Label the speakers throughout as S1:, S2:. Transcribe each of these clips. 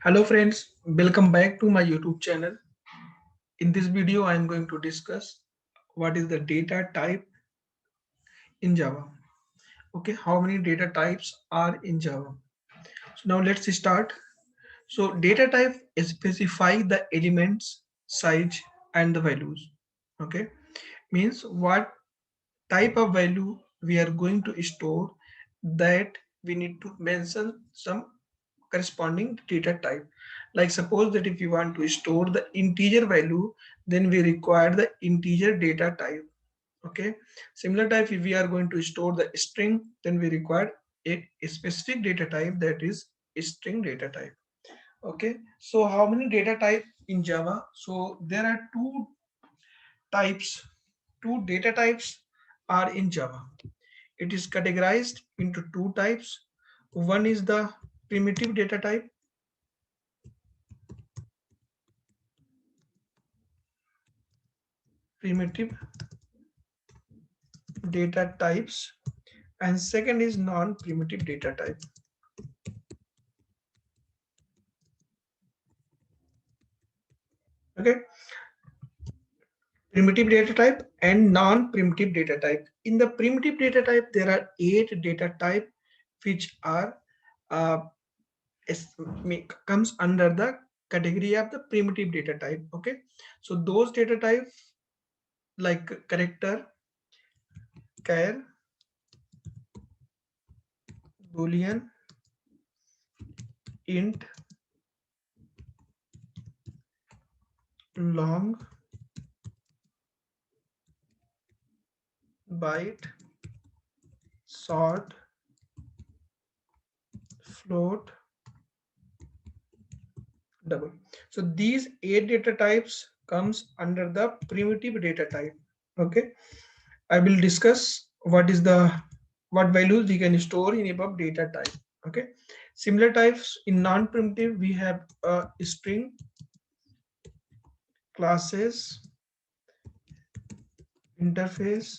S1: Hello friends, welcome back to my YouTube channel. In this video, I am going to discuss what is the data type in Java. Okay, how many data types are in Java? So now let's start. So data type specify the elements, size and the values. Okay, means what type of value we are going to store, that we need to mention some corresponding data type. Like suppose that if you want to store the integer value, then we require the integer data type. Okay, similar type, if we are going to store the string, then we require a specific data type, that is string data type. Okay, so how many data type in Java? So there are types two data types are in Java. It is categorized into two types. One is the primitive data type, primitive data types, and second is non-primitive data type. Okay, primitive data type and non-primitive data type. In the primitive data type, there are 8 data type which are uh, comes under the category of the primitive data type. Okay, so those data type like character, char, boolean, int, long, byte, short, float, double. So these 8 data types comes under the primitive data type. Okay, I will discuss what values we can store in above data type. Okay, similar types in non-primitive, we have string, classes, interface,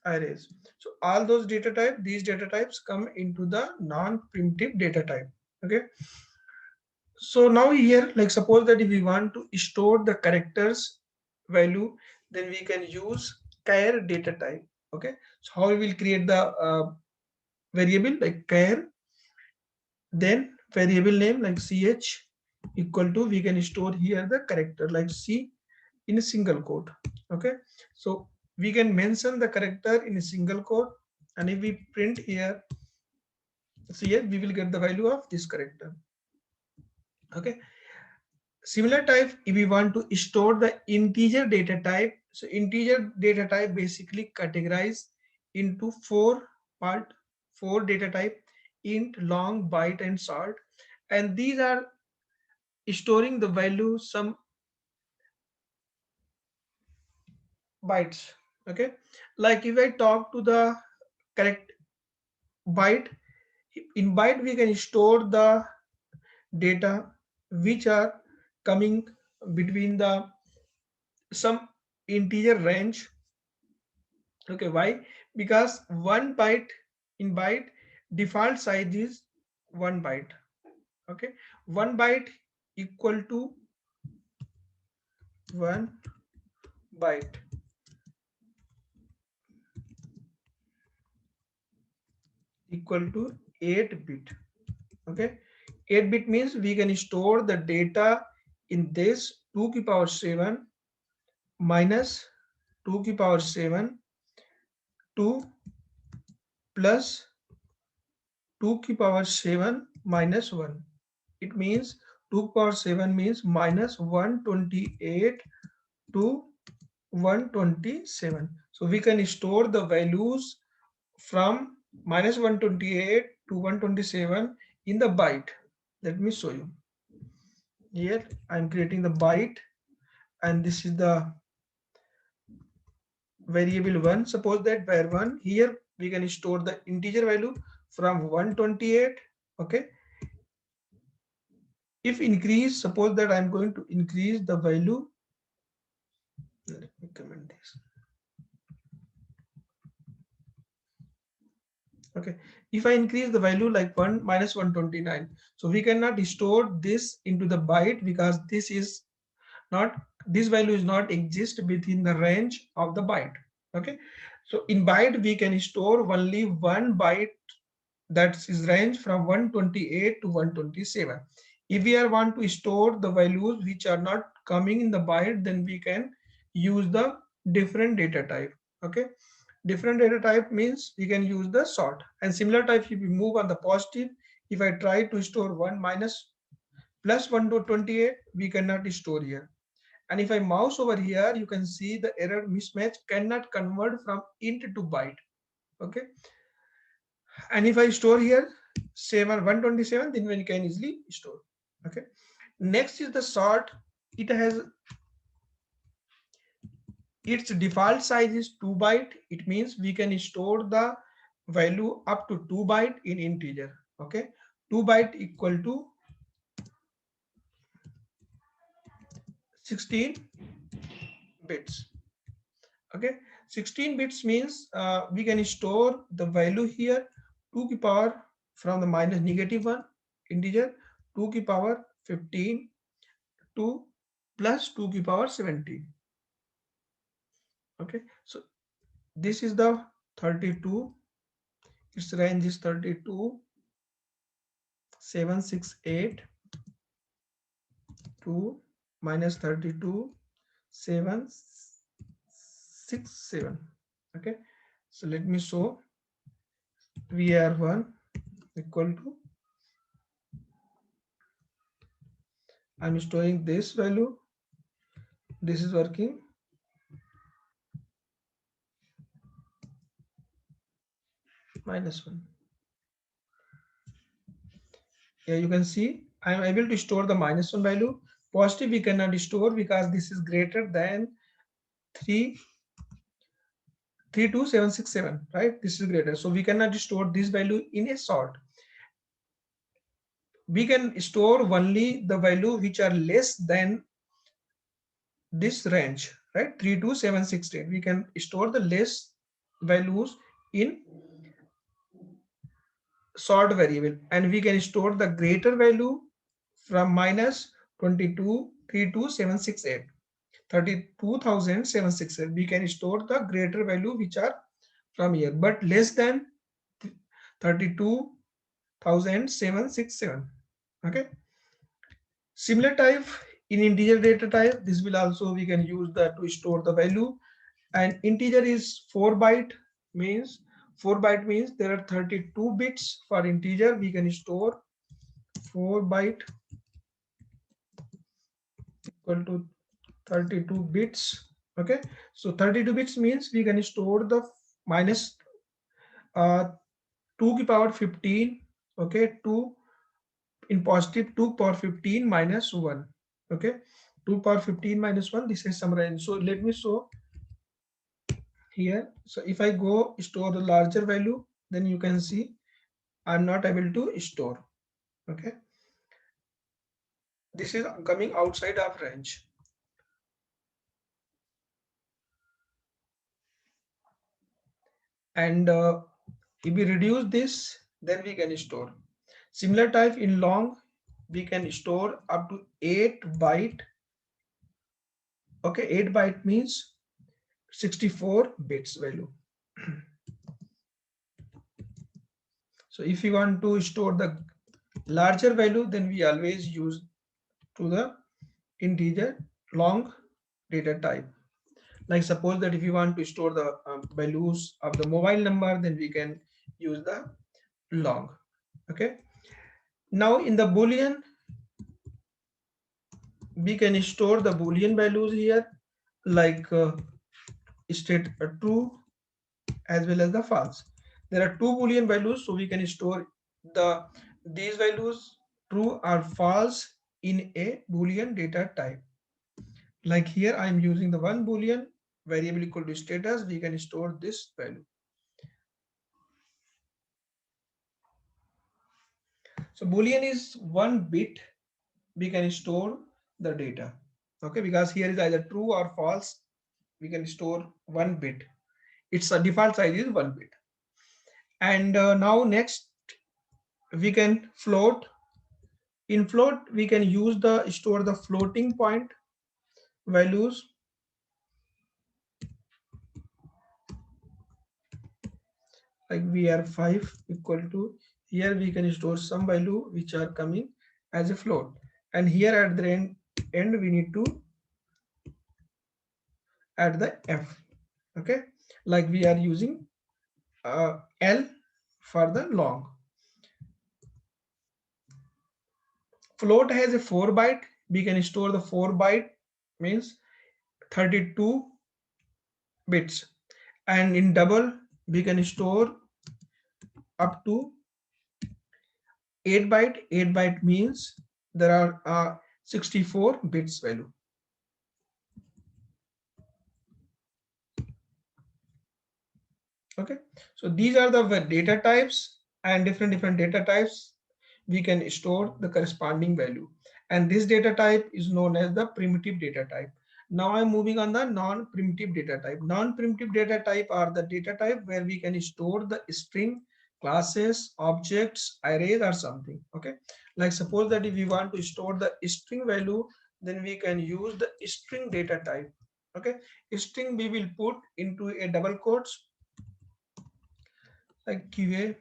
S1: arrays. So all those data type, these data types come into the non-primitive data type. Okay, so now here, like suppose that if we want to store the characters value, then we can use char data type. Okay, so how we will create the variable like char, then variable name like ch equal to, we can store here the character like c in a single quote. Okay, so we can mention the character in a single quote, and if we print here ch, we will get the value of this character. Okay, similar type, if we want to store the integer data type, so integer data type basically categorize into part four data type: int, long, byte and short, and these are storing the value some bytes. Okay, like if I talk to the correct byte, in byte we can store the data which are coming between the some integer range. Okay, why? Because one byte, in byte default size is 1 byte. Okay, 1 byte equal to 1 byte equal to 8 bit. Okay, 8 bit means we can store the data in this 2 की power 7 minus 2 की power 7 2 plus 2 की power 7 minus 1. It means 2 power 7 means minus 128 to 127. So we can store the values from minus 128 to 127 in the byte. Let me show you. Here I'm creating the byte, and this is the variable 1. Suppose that var 1, here we can store the integer value from 128. Okay, if increase, suppose that I'm going to increase the value, let me comment this. Okay, if I increase the value like 1 minus 129, so we cannot store this into the byte because this is not, this value is not exist within the range of the byte. Okay, so in byte we can store only one byte, that is range from 128 to 127. If we are want to store the values which are not coming in the byte, then we can use the different data type. Okay, different data type means we can use the sort, and similar type if we move on the positive, if I try to store 1 minus plus 1 to 28, we cannot store here. And if I mouse over here, you can see the error mismatch cannot convert from int to byte. Okay, and if I store here 127, then we can easily store. Okay, next is the sort. It has its default size is 2 byte. It means we can store the value up to 2 byte in integer. Okay, 2 byte equal to 16 bits. Okay, 16 bits means we can store the value here 2 to power from the minus negative 1 integer 2 to power 15 to plus 2 to power 17. Okay, so this is the 32, its range is 32 768 to minus 32 767. Okay, so let me show vr1 equal to, I'm storing this value, this is working -1. Yeah, you can see I am able to store the -1 value. Positive we cannot store because this is greater than 3 32767, right? This is greater, so we cannot store this value in a sort. We can store only the value which are less than this range, right? 32768. We can store the less values in sort variable, and we can store the greater value from minus 22 32768 32,768. We can store the greater value which are from here, but less than 32,767. Okay, similar type in integer data type, this will also we can use that to store the value. And integer is 4 byte, means 4 byte means there are 32 bits for integer. We can store 4 byte equal to 32 bits. Okay, so 32 bits means we can store the minus 2 to power 15. Okay, 2 in positive 2 power 15 minus 1. Okay, 2 power 15 minus 1, this is some range. So let me show here. So if I go store the larger value, then you can see I'm not able to store. Okay, this is coming outside of range. And if we reduce this, then we can store. Similar type in long, we can store up to 8 byte. Okay, 8 byte means 64 bits value. So if you want to store the larger value, then we always use to the integer long data type. Like suppose that if you want to store the values of the mobile number, then we can use the long. Okay, now in the boolean, we can store the boolean values here, like state true as well as the false. There are two boolean values, so we can store these values true or false in a boolean data type. Like here I am using the one boolean variable equal to status. We can store this value. So boolean is 1 bit we can store the data. Okay, because here is either true or false. We can store 1 bit. Its default size is 1 bit. And now next we can float. In float we can use the store the floating point values, like vr5 equal to, here we can store some value which are coming as a float, and here at the end we need to add the f. Okay, like we are using L for the long. Float has a 4 byte. We can store the 4 byte means 32 bits, and in double we can store up to 8 byte. 8 byte means there are 64 bits value. Okay, so these are the data types, and different data types we can store the corresponding value, and this data type is known as the primitive data type. Now I'm moving on the non-primitive data type. Non-primitive data type are the data type where we can store the string, classes, objects, arrays or something. Okay, like suppose that if we want to store the string value, then we can use the string data type. Okay, string we will put into a double quotes like QA.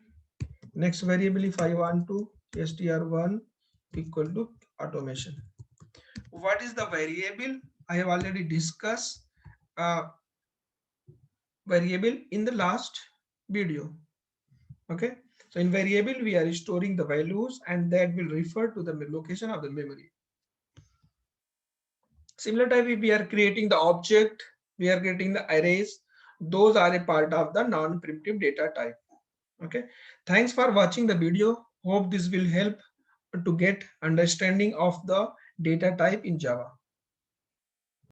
S1: Next variable, if I want to str1 equal to automation. What is the variable? I have already discussed variable in the last video. Okay, so in variable we are storing the values, and that will refer to the location of the memory. Similar type, if we are creating the object, we are creating the arrays, those are a part of the non-primitive data type. Okay, thanks for watching the video. Hope this will help to get understanding of the data type in Java.